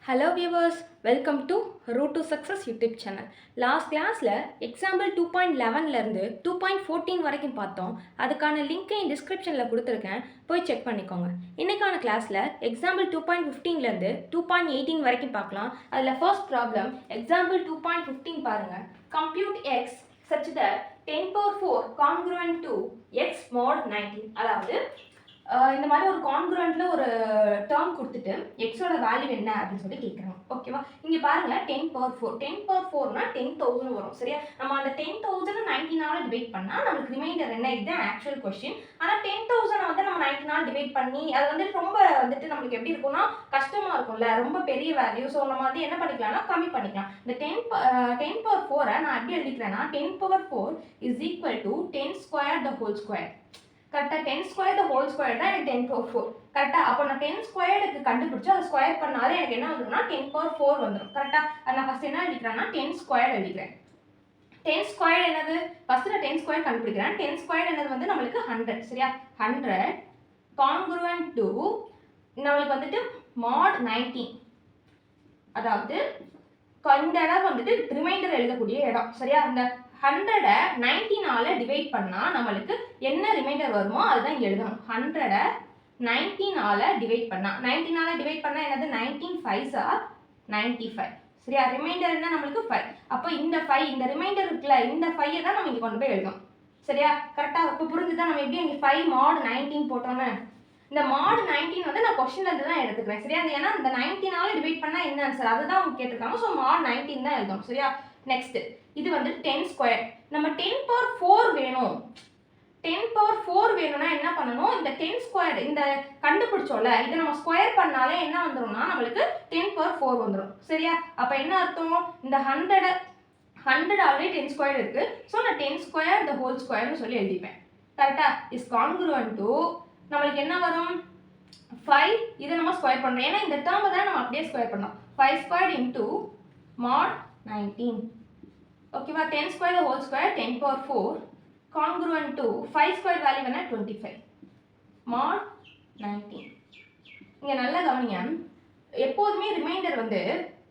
Hello viewers, welcome to Road to Success YouTube channel. Last classல example 2.11 இருந்து 2.14 வரைக்கும் பார்த்தோம். அதுக்கான லிங்க் டிஸ்கிரிப்ஷனில் கொடுத்துருக்கேன், போய் செக் பண்ணிக்கோங்க. இன்னைக்கான கிளாஸ்ல example 2.15 இருந்து 2.18 வரைக்கும் பார்க்கலாம். அதில் first problem example 2.15 பாருங்க. Compute x such that 10 power 4 congruent to x mod 19. அதாவது இந்த மாதிரி ஒரு கான்குரண்ட்ல ஒரு டேர்ம் கொடுத்துட்டு எக்ஸோட வேல்யூ என்ன அப்படின்னு சொல்லி கேட்குறாங்க. ஓகேவா? இங்கே பாருங்க 10 பவர் 4 10 பவர் 4னா 10,000 வரும். சரியா? நம்ம அந்த 10,000 19 டிவைட் பண்ணால் நமக்கு ரிமைண்டர் என்ன? இதுதான் ஆக்சுவல் கொஸ்டின். ஆனால் 10,000 வந்து நம்ம 19 டிவைட் பண்ணி அது வந்து ரொம்ப வந்துட்டு நம்மளுக்கு எப்படி இருக்கும்னா கஷ்டமா இருக்கும்ல, ரொம்ப பெரிய வேல்யூ. ஸோ நம்ம வந்து என்ன பண்ணிக்கலாம்னா கம்மி பண்ணிக்கலாம். இந்த 10 பவர் 4 நான் எப்படி எழுதிக்கிறேன்னா 10 power 4 is equal to 10 square the whole square. கரெக்டாக 10 ஸ்கொயர் த ஹோல் ஸ்கொயர் தான் எனக்கு 10 பவர் 4. கரெக்டாக அப்போ நான் 10 ஸ்கொயருக்கு கண்டுபிடிச்சு அதை ஸ்கொயர் பண்ணாலே எனக்கு என்ன வந்துடும்னா 10 பவர் 4 வந்துடும். கரெக்டாக அது நான் ஃபஸ்ட் என்ன எழுதிக்கிறேன்னா 10 ஸ்கொயர் எழுதிக்கிறேன். 10 ஸ்கொயர் என்னது? ஃபஸ்ட்டு நான் 10 ஸ்கொயர் கண்டுபிடிக்கிறேன். 10 ஸ்கொயர் என்னது வந்து நம்மளுக்கு 100. சரியா? 100 கான்குரண்ட் டு நம்மளுக்கு வந்துட்டு mod 19. அதாவது இந்த இடம் வந்துட்டு ரிமைண்டர் எழுதக்கூடிய இடம். சரியா? அந்த 100 19 டிவைட் பண்ணால் நம்மளுக்கு என்ன ரிமைண்டர் வருமோ அதுதான் இங்கே எழுதணும். 100 19 டிவைட் பண்ணால் 19 டிவைட் பண்ணால் என்னது? 19 5s are 95. சரியா? ரிமைண்டர் என்ன? நம்மளுக்கு 5. அப்போ இந்த 5 இந்த ரிமைண்டர் இருக்குல்ல, இந்த 5 தான் நம்ம இங்கே கொண்டு போய் எழுதணும். சரியா? கரெக்டாக இப்போ புரிஞ்சுதான் நம்ம எப்படி இங்கே 5 mod 19 போட்டோன்னு. இந்த mod 19 வந்து நான் கொஸ்டின்லேருந்து தான் எடுத்துக்கிறேன். சரியா? ஏன்னா இந்த 19 டிவைட் பண்ணால் என்ன ஆன்சர் அதுதான் அவங்க கேட்டிருக்காங்க. ஸோ mod 19 தான் எழுதணும். சரியா? நெக்ஸ்ட் இது வந்து 10 ஸ்கொயர். நம்ம 10 பவர் 4 வேணும். 10 பவர் 4 வேணும்னா என்ன பண்ணணும்? இந்த 10 ஸ்கொயர் இந்த கண்டுபிடிச்சோம்ல, இதை நம்ம ஸ்கொயர் பண்ணாலே என்ன வந்துடும்னா நம்மளுக்கு 10 பவர் 4 வந்துடும். சரியா? அப்போ என்ன அர்த்தம்? இந்த 100 ஆல்ரெடி 10 ஸ்கொயர் இருக்கு. ஸோ நான் 10 ஸ்கொயர் த ஹோல் ஸ்கொயர்னு சொல்லி எழுதிப்பேன். கரெக்டா? இஸ் கான்குரண்ட் டு நம்மளுக்கு என்ன வரும்? 5. இதை நம்ம ஸ்கொயர் பண்ணுறோம். ஏன்னா இந்த டேர்மை தான் நம்ம அப்படியே ஸ்கொயர் பண்ணோம். 5 ஸ்கொயர் இன்டூ mod 19. ஓகேவா? 10 square the whole square 10 power 4 congruent to 5 square value என்ன? 25 mod 19. இங்கே நல்லா கவனிங்க, எப்போதுமே ரிமைண்டர் வந்து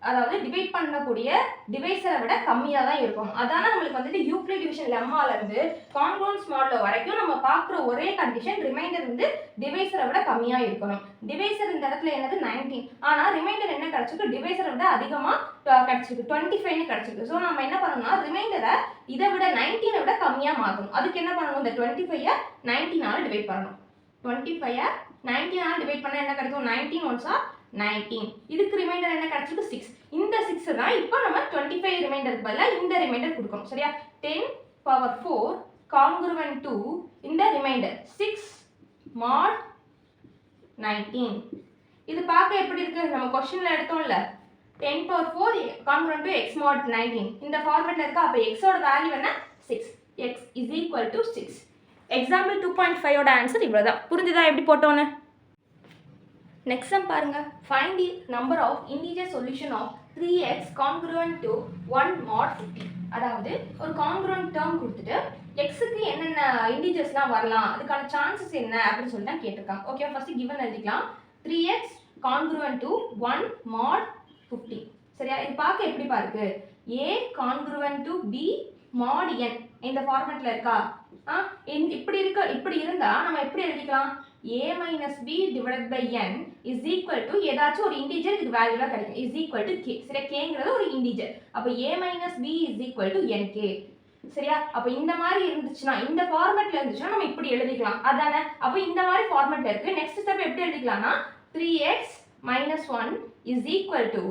அதாவது டிவைட் பண்ணக்கூடிய டிவைஸரை விட கம்மியாக தான் இருக்கும். அதான நம்மளுக்கு வந்துட்டு யூக்ளிட் டிவிஷன் லெம்மாலேருந்து கான்குரன்ஸ் மாடல் வரைக்கும் நம்ம பார்க்குற ஒரே கண்டிஷன் ரிமைண்டர் வந்து டிவைஸரை விட கம்மியாக இருக்கணும். டிவைசர் இந்த இடத்துல என்னது? 19. ஆனால் ரிமைண்டர் என்ன கிடச்சிருக்கு? டிவைஸரை விட அதிகமாக கிடச்சிருக்கு, 25 கிடச்சிருக்கு. ஸோ நம்ம என்ன பண்ணணும்னா ரிமைண்டரை இதை விட 19 விட கம்மியாக மாற்றணும். அதுக்கு என்ன பண்ணணும்? இந்த 25 19 டிவைட் பண்ணணும். 25 19 டிவைட் பண்ணால் என்ன கிடைக்கும்? 19 1s are 19. இதுக்கு ரிமைண்டர் என்ன கிடைச்சிருக்கு? 6. இந்த 6 தான் இப்போ நம்ம 25 ரிமைண்டருக்கு பதிலாக இந்த ரிமைண்டர் கொடுக்கணும். சரியா? 10 பவர் 4 கான்குரண்ட் டு இந்த ரிமைண்டர் 6 mod 19. இது பார்க்க எப்படி இருக்கு? நம்ம கொஸ்டின்ல எடுத்தோம்ல 10 power 4 congruent to x mod 19 இந்த ஃபார்மேட்ல இருக்கா? அப்போ x ஓட வேல்யூ என்ன? 6. x is equal to 6. Example 2.5 ஓட ஆன்சர் இவ்வளோதான். புரிஞ்சுதா எப்படி போட்டோன்னு? நெக்ஸ்ட் சம் பாருங்க. Find the number of integer solution of 3x congruent to 1 mod 50. அதாவது ஒரு கான்குரண்ட் டேர்ம் கொடுத்துட்டு எக்ஸுக்கு என்னென்ன இன்டிஜர்ஸ்லாம் வரலாம், அதுக்கான சான்சஸ் என்ன அப்படின்னு சொல்லி தான் கேட்டிருக்காங்க. ஓகே, ஃபர்ஸ்ட் கிவன் எழுதிக்கலாம். 3x congruent to 1 mod 50. சரியா? இது பார்க்க எப்படி பாருக்கு? a congruent to b mod n இந்த ஃபார்மேட்ல இருக்கா? இப்படி இருந்தா நம்ம எப்படி எழுதிக்கலாம்? a minus b divided by n is equal to ஏதாச்சும் ஒரு இன்டிஜர் இதுக்கு வேல்யூவா கிடைக்கும். is equal to k. சரியா? kங்கிறது ஒரு இன்டிஜர். அப்ப a minus b is equal to nk. சரியா? அப்ப இந்த மாதிரி இருந்துச்சுன்னா, இந்த ஃபார்மேட்ல இருந்துச்சுன்னா நம்ம இப்படி எழுதிக்கலாம். அதானே? அப்ப இந்த மாதிரி ஃபார்மேட்ல இருக்கு. நெக்ஸ்ட் ஸ்டெப் எப்படி எழுதிக்கலாம்னா 3x minus 1 is equal to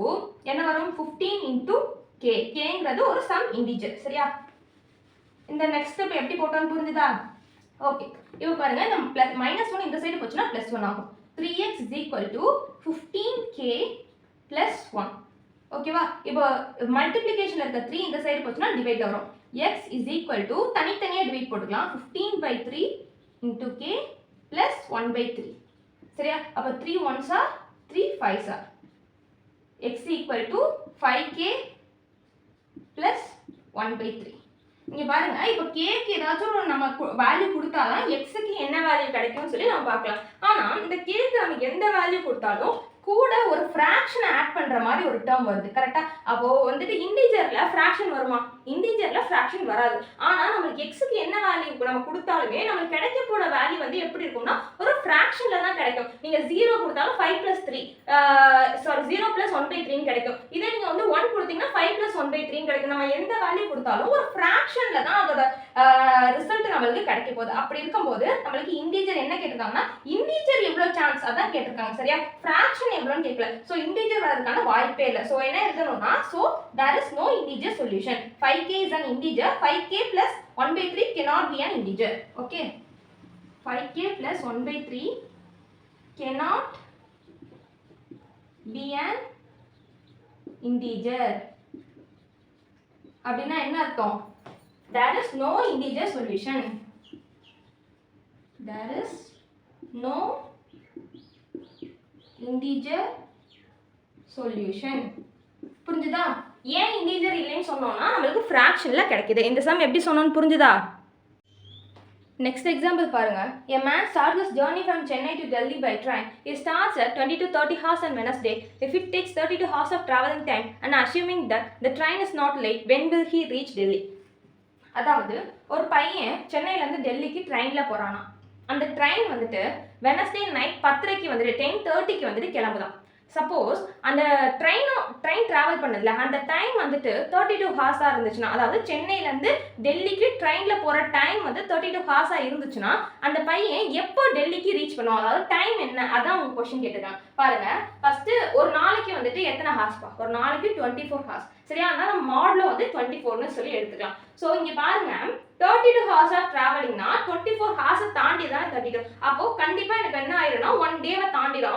என்ன வரும்? 15 into k. kங்கிறது ஒரு சம் இன்டிஜர். சரியா? இந்த நெக்ஸ்ட் ஸ்டெப் எப்படி போட்டோம்னு புரிஞ்சுதா? ஓகே, இப்போ பாருங்க, நம்ம பிளஸ் -1 இந்த சைடு போச்சுன்னா +1 ஆகும். 3x is equal to 15k plus 1. ஓகேவா? இப்போ மல்டிப்ளிகேஷன்ல இருக்க 3 இந்த சைடு போச்சுன்னா டிவைட் வரும். x is equal to தனித்தனியா டிவைட் போட்டுக்கலாம். 15/3 into k plus 1/3. சரியா? அப்ப 3 1s are 3 5s are. x equal to 5k plus 1/3. இங்க பாருங்க, இப்போ கேக்கு ஏதாச்சும் நம்ம வேல்யூ கொடுத்தாதான் எக்ஸுக்கு என்ன வேல்யூ கிடைக்கும்னு சொல்லி நம்ம பார்க்கலாம். ஆனா இந்த கேக்கு நமக்கு எந்த வேல்யூ கொடுத்தாலும் கூட ஒரு ஃப்ராக்ஷனை ஆட் பண்ற பண்ற மாதிரி ஒரு டேர்ம் வருது. கரெக்டா? அப்போ வந்துட்டு இன்டிஜர்ல ஃபிராக்ஷன் வருமா? இன்டிஜர்ல ஃபிராக்ஷன் வராது. ஆனா நமக்கு எக்ஸ்க்கு என்ன வேல்யூ நம்ம கொடுத்தாலுமே நமக்கு கிடைக்க போற வேல்யூ வந்து எப்படி இருக்கும்னா ஒரு ஃபிராக்ஷன்ல தான் கிடைக்கும். நீங்க 0 கொடுத்தாலும் 5 + 3 0 + 1/3 கிடைக்கும். இதே நீங்க வந்து 1 கொடுத்தீங்கன்னா 5 + 1/3 கிடைக்கும். நம்ம எந்த வேல்யூ கொடுத்தாலும் ஒரு ஃபிராக்ஷன்ல தான் அதோட ரிசல்ட் நம்மளுக்கு கிடைக்க போகுது. அப்படி இருக்கும்போது நம்மளுக்கு இன்டிஜர் என்ன கேட்டிருக்காங்கன்னா இன்டிஜர் எவ்வளவு சான்ஸ் அதான் கேட்டிருக்காங்க. சரியா? ஃபிராக்ஷன் எவ்வளவுன்னு கேட்கல. சோ இன்டிஜர் வரதுக்கான வாய்ப்பே இல்லை. சோ என்ன எழுதணும்னா so there is no integer solution. 5k is an integer. 5k plus 1/3 cannot be an integer. Okay, 5k plus 1/3 cannot be an integer. அப்படின்னா என்ன அர்த்தம்? There is no integer solution. There is no integer solution. புரிஞ்சுதா? ஏன் integer இல்லைன்னு சொன்னோம்னா நமக்கு ஃபிராக்ஷன்ல கிடைக்குது. இந்த சம் எப்படி சொன்னோம்னு புரிஞ்சுதா? Next example பாருங்க. A man starts his journey from Chennai to Delhi by train. He starts at 20 to 30 hours on Wednesday. If it takes 32 hours of traveling time and assuming that the train is not late, when will he reach Delhi? அதாவது ஒரு பையன் சென்னையில இருந்து டெல்லிக்கு ட்ரெயின்ல போறானா. அந்த train வந்துட்டு வெனஸ்டே நைட் 10:30க்கு வந்துட்டு 10:30க்கு வந்துட்டு கிளம்புதான். சப்போஸ் அந்த ட்ரெயின் டிராவல் பண்ணதுல அந்த டைம் வந்துட்டு 32 ஹார்ஸா இருந்துச்சுன்னா, அதாவது சென்னையிலேருந்து டெல்லிக்கு ட்ரெயினில் போகிற டைம் வந்து 32 ஹார்ஸா இருந்துச்சுன்னா அந்த பையன் எப்போ டெல்லிக்கு ரீச் பண்ணுவான், அதாவது டைம் என்ன, அதான் உங்க கொஸ்டின் கேட்டுருக்காங்க. பாருங்க, ஃபர்ஸ்ட் ஒரு நாளைக்கு வந்துட்டு எத்தனை ஹார்ஸ்பா, ஒரு நாளைக்கு 24 ஹார்ஸ். சரியா? அதனால நம்ம மாடலும் வந்து 24ன்னு சொல்லி எடுத்துக்கலாம். ஸோ இங்கே பாருங்க, 32 ஹார்ஸ் ஆஃப் டிராவலிங்னா 24 ஹார்ஸை தாண்டி தான் 32. அப்போ கண்டிப்பா எனக்கு என்ன ஆயிரும்னா 1 டேவை தாண்டிடும்.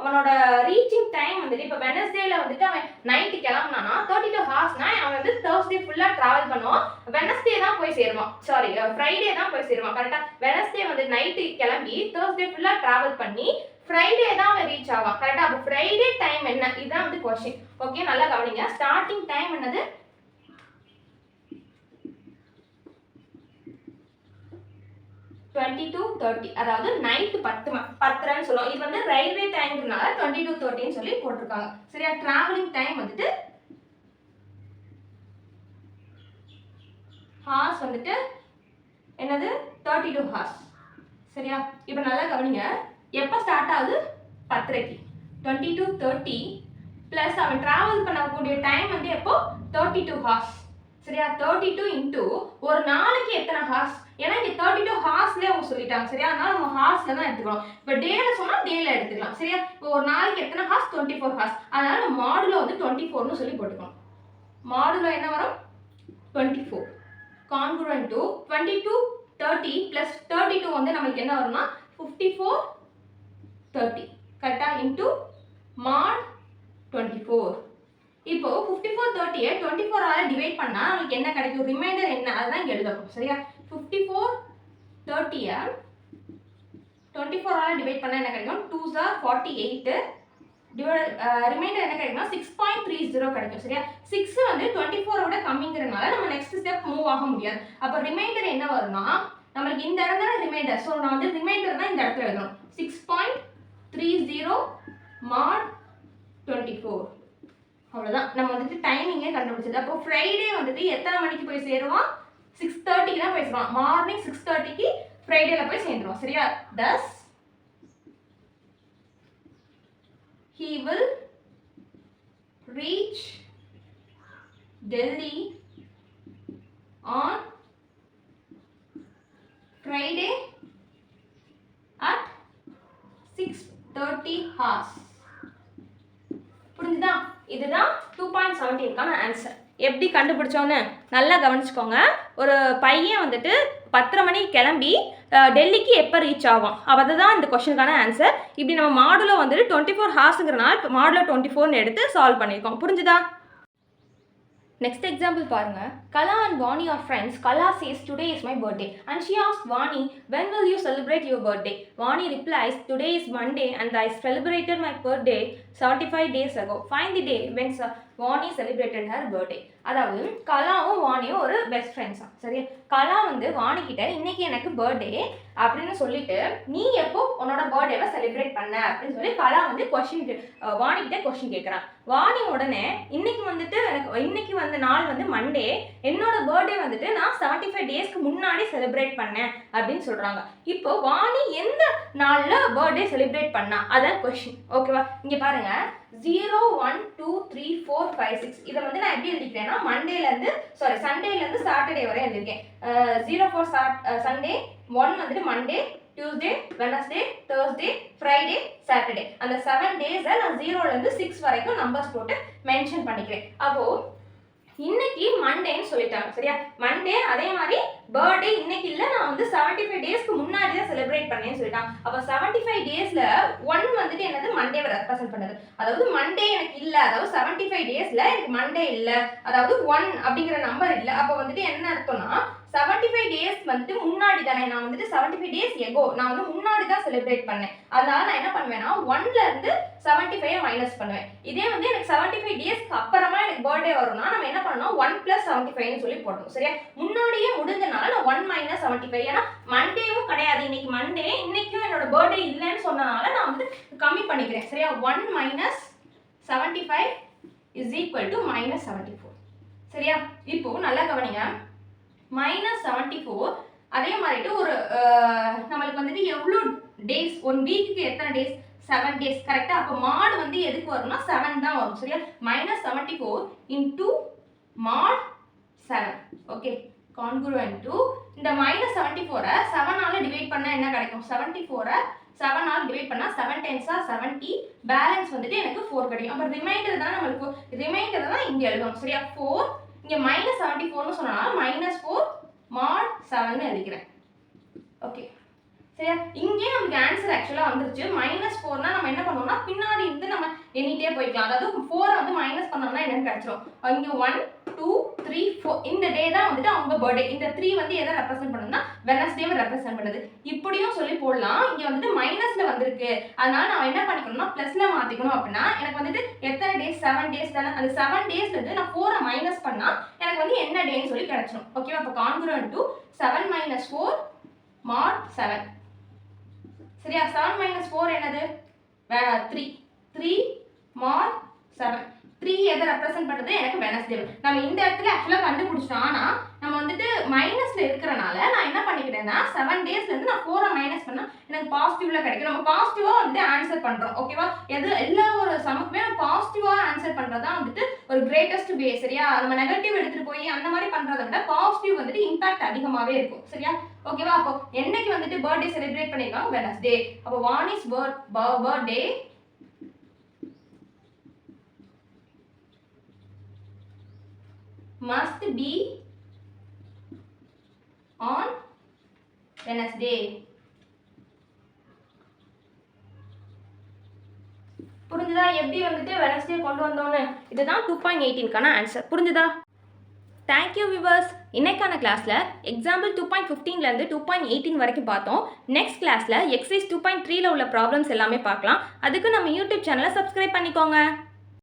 அவனோட ரீச்சிங் டைம் வந்துட்டு இப்போ வெனஸ்டேல வந்துட்டு அவன் நைட்டு கிளம்புனானா 32 ஹார்ஸ்னா அவன் வந்து தேர்ஸ்டே ஃபுல்லா டிராவல் பண்ணுவான். வெனஸ்டே தான் போய் சேருவான், சாரி ஃப்ரைடே தான் போய் சேருவான். கரெக்டா? வெனஸ்டே வந்து நைட்டு கிளம்பி தேர்ஸ்டே ஃபுல்லா டிராவல் பண்ணி ஃப்ரைடே தான் அவன் ரீச் ஆவான். கரெக்டா? அப்போ ஃப்ரைடே டைம் என்ன, இதுதான் வந்து கொஸ்டின். ஓகே, நல்லா கவனிங்க. ஸ்டார்டிங் டைம் என்னது, 20 to 30, அதாவது நைட் 10:30ன்னு சொல்லுவோம். இது வந்து ரயில்வே டைம்னால 20 to 30ன்னு சொல்லி போட்டிருக்காங்க. சரியா? டிராவலிங் டைம் வந்துட்டு ஹார்ஸ் வந்துட்டு என்னது 32 ஹார்ஸ். சரியா? இப்போ நல்லா கவனிங்க, எப்போ ஸ்டார்ட் ஆகுது, 10:30க்கு 20 to 30 பிளஸ் அவன் டிராவல் பண்ணக்கூடிய டைம் வந்து எப்போ 32 ஹார்ஸ். சரியா? 32 இன்டூ ஒரு நாளைக்கு எத்தனை ஹார்ஸ், ஏன்னா இங்கே 32 ஹார்ஸ்லேயே அவங்க சொல்லிட்டாங்க. சரியா? அதனால நம்ம ஹார்ஸ்ல தான் எடுத்துக்கிறோம். இப்போ டேல சொன்னால் டேல எடுத்துக்கலாம். சரியா? இப்போ ஒரு நாளைக்கு எத்தனை ஹார்ஸ், 24 ஹார்ஸ். அதனால நம்ம மாடுல வந்து 24ன்னு சொல்லி போட்டுக்கணும். மாடுல என்ன வரும், 24 கான்குரண்ட் டு 20 to 30 பிளஸ் 32 வந்து நமக்கு என்ன வரும்னா 54 30. கரெக்டா? இன்டூ மாட் 24. இப்போ 54 30 24 ஆல டிவைட் பண்ணா நமக்கு என்ன கிடைக்கும், ரிமைண்டர் என்ன, அதுதான் இங்க எழுதணும். சரியா? 54 30 24 ஆல டிவைட் பண்ணா என்ன கிடைக்கும், 2s are 48 ரிமைண்டர் என்ன கிடைக்கும்னா 6.30 கிடைக்கும். சரியா? 6 வந்து 24 விட கம்மிங்கிறதுனால நம்ம நெக்ஸ்ட் ஸ்டெப் மூவ் ஆக முடியாது. அப்போ ரிமைண்டர் என்ன வரும்னா நம்மளுக்கு இந்த இடத்துல ரிமைண்டர், ஸோ நான் வந்து ரிமைண்டர் தான் இந்த இடத்துல எழுதணும். 6.30 mod 24. அவ்வளோதான், நம்ம வந்துட்டு டைமிங்கே கண்டுபிடிச்சது. அப்போ ஃப்ரைடே வந்துட்டு எத்தனை மணிக்கு போய் சேருவோம், 6:30க்கு தான் போய் சேருவோம். மார்னிங் 6:30க்கு ஃப்ரைடேல போய் சேர்ந்துருவோம். சரியா? thus he will reach Delhi on Friday at 6:30 hours. புரிஞ்சுதா? இதுதான் 2.17க்கான ஆன்சர். எப்படி கண்டுபிடிச்சோன்னு நல்லா கவனிச்சுக்கோங்க. ஒரு பையன் வந்துட்டு 10:30 மணிக்கு கிளம்பி டெல்லிக்கு எப்போ ரீச் ஆகும், அதுதான் இந்த கொஸ்டினுக்கான ஆன்சர். இப்படி நம்ம மாடுல வந்துட்டு 24 ஹார்ஸுங்கிறனால இப்போ மாடுல 24ன்னு எடுத்து சால்வ் பண்ணியிருக்கோம். புரிஞ்சுதா? Next example பாருங்க. Kala and Vani are friends. Kala says today is my birthday and she asks Vani, when will you celebrate your birthday? Vani replies, today is Monday and I celebrated my birthday 75 days ago. Find the day when Vani celebrated her birthday. அதாவது கலாவும் வாணியும் ஒரு best ஃப்ரெண்ட்ஸா. சரியா? கலா வந்து வாணி கிட்ட இன்னைக்கு எனக்கு birthday அப்படின்னு சொல்லிட்டு நீ எப்போ உன்னோட பர்த்டேவை செலிப்ரேட் பண்ண அப்படின்னு சொல்லி கலா வந்து வாணி கிட்ட கொஸ்டின் கேட்குறான். வாணி உடனே இன்னைக்கு வந்துட்டு எனக்கு இன்னைக்கு வந்து நாள் வந்து மண்டே, என்னோட பர்த்டே வந்துட்டு நான் 75 டேஸ்க்கு முன்னாடி செலிப்ரேட் பண்ணேன் அப்படின்னு சொல்றாங்க. இப்போ வாணி எந்த நாள்ல பர்த்டே செலிப்ரேட் பண்ணா அதான் கொஸ்டின். ஓகேவா? இங்க பாருங்க 0 1 2 3 4 5 6 இதை வந்து நான் எப்படி எழுதிக்கிறேன்னா சண்டேலேருந்து சாட்டர்டே வரை எழுதிருக்கேன். 0 for சண்டே, 1 வந்துட்டு Monday, Tuesday, Wednesday, Thursday, Friday, Saturday. அந்த 7 டேஸை நான் 0லேருந்து 6 வரைக்கும் நம்பர்ஸ் போட்டு மென்ஷன் பண்ணிக்கிறேன். அப்போ இன்னைக்கு மண்டேன்னு சொல்லிட்டாங்க. சரியா? மண்டே அதே மாதிரி பர்த்டே இன்னைக்கு இல்லை, நான் வந்து 75 டேஸ்க்கு முன்னாடி தான் செலிப்ரேட் பண்ணேன்னு சொல்லிட்டாங்க. அப்போ 75 டேஸ்ல 1 வந்துட்டு என்னது மண்டேவை ரெப்ரசென்ட் பண்ணுது. அதாவது மண்டே எனக்கு இல்லை, அதாவது 75 டேஸ்ல எனக்கு மண்டே இல்லை, அதாவது 1 அப்படிங்கிற நம்பர் இல்லை. அப்போ வந்துட்டு என்ன அர்த்தம்னா 75 டேஸ் வந்துட்டு முன்னாடி தானே, நான் வந்துட்டு 75 டேஸ் எகோ நான் வந்து முன்னாடி தான் செலிப்ரேட் பண்ணேன். அதனால நான் என்ன பண்ணுவேன்னா 1லேருந்து 75 மைனஸ் பண்ணுவேன். இதே வந்து எனக்கு 75 டேஸ்க்கு அப்புறமா எனக்கு பர்த்டே வரும்னா நம்ம என்ன பண்ணணும் 1 + 75ன்னு சொல்லி போடணும். சரியா? முன்னாடியே முடிஞ்சனால நான் 1 - 75, ஏன்னா மண்டேவும் கிடையாது இன்னைக்கு மண்டே, இன்னைக்கும் என்னோட பர்த்டே இல்லைன்னு சொன்னனால நான் வந்து கம்மி பண்ணிக்கிறேன். சரியா? 1 - 75 = -74. சரியா? இப்போ நல்லா கவனிங்க. -74 அதே மாதிரிட்டு ஒரு நம்மளுக்கு வந்துட்டு எவ்வளோ டேஸ், 1 வீக்குக்கு எத்தனை டேஸ், 7 டேஸ். கரெக்டா? அப்போ மாட் வந்து எதுக்கு வரும்னா 7 தான் வரும். சரியா? -74 × mod 7. ஓகே, congruent to இந்த -74 7ஆல டிவைட் பண்ணா என்ன கிடைக்கும்? 74 7ஆல டிவைட் பண்ணா 7 × 70, பேலன்ஸ் வந்துட்டு எனக்கு 4 கிடைக்கும். அப்போ ரிமைண்டர் தான் நம்மளுக்கு, ரிமைண்டர் தான் இங்க எழுதணும். சரியா? 4 இங்க -74ன்னு சொன்னனால -4 mod 7ன்னு எழுதிக்கிறேன். ஓகே, சரியா? இங்கே நமக்கு ஆன்சர் ஆக்சுவலா வந்துருச்சு. -4னா நம்ம என்ன பண்ணுவோம்னா பின்னாடி இருந்து நம்ம எண்ணிட்டே போய்க்கலாம். அதாவது 4 வந்து மைனஸ் பண்ணோம்னா என்னன்னு கிடைச்சிரும். இங்க 1 2 3 4 இந்த டே தான் வந்துட்டு அவங்க பர்த்டே. இந்த 3 வந்து எதை ரெப்ரசென்ட் பண்ணுதுன்னா வெனஸ்டேவை ரெப்ரசென்ட் பண்ணுது. இப்படியும் சொல்லி போடலாம். இங்க வந்துட்டு மைனஸ்ல வந்திருக்கு, அதனால நான் என்ன பண்ணிக்கணும்னா பிளஸ்ல மாத்திக்கணும். அப்படின்னா எனக்கு வந்துட்டு எத்தனை டேஸ், 7 டேஸ் தானே. அந்த 7 டேஸ்ல இருந்து நான் 4 மைனஸ் பண்ணா எனக்கு வந்து என்ன டேன்னு சொல்லி கிடைச்சிடும். ஓகேவா? அப்போ கான்குரண்ட் டு 7 - 4 mod 7. சரியா? 7 - 4 என்னது? 3. 3 mod 7. 3 எதை ரெப்ரசென்ட் பண்ணுறது? எனக்கு வெனஸ்டே. நம்ம இந்த இடத்துல ஆக்சுவலாக கண்டுபிடிச்சிட்டோம். ஆனால் நம்ம வந்துட்டு மைனஸில் இருக்கிறனால நான் என்ன பண்ணிக்கிறேன்னா 7 டேஸ்லேருந்து நான் 4 மைனஸ் பண்ணால் எனக்கு பாசிட்டிவ்ல கிடைக்கும். நம்ம பாசிட்டிவாக வந்துட்டு ஆன்சர் பண்ணுறோம். ஓகேவா? எல்லா ஒரு சமக்குமே நம்ம பாசிட்டிவாக ஆன்சர் பண்ணுறது தான் வந்துட்டு ஒரு கிரேட்டஸ்ட் வே. சரியா? நம்ம நெகட்டிவ் எடுத்துகிட்டு போய் அந்த மாதிரி பண்ணுறதை விட பாசிட்டிவ் வந்துட்டு இம்பாக்ட் அதிகமாகவே இருக்கும். சரியா? ஓகேவா? அப்போ என்னைக்கு வந்துட்டு பர்த்டே செலிப்ரேட் பண்ணியிருக்காங்க? வெனஸ்டே. அப்போ வானிஸ் birthday must be on Wednesday. புரிஞ்சுதா எப்படி வந்துட்டு வெனஸ்டே கொண்டு வந்தோன்னு? இதுதான் 2.18க்கான ஆன்சர். புரிஞ்சுதா? Thank you viewers. இன்னைக்கான கிளாஸில் எக்ஸாம்பிள் 2.15லேருந்து 2.18 வரைக்கும் பார்த்தோம். நெக்ஸ்ட் கிளாஸில் எக்ஸசைஸ் 2.3ல உள்ள ப்ராப்ளம்ஸ் எல்லாமே பார்க்கலாம். அதுக்கு நம்ம யூடியூப் சேனலை சப்ஸ்கிரைப் பண்ணிக்கோங்க.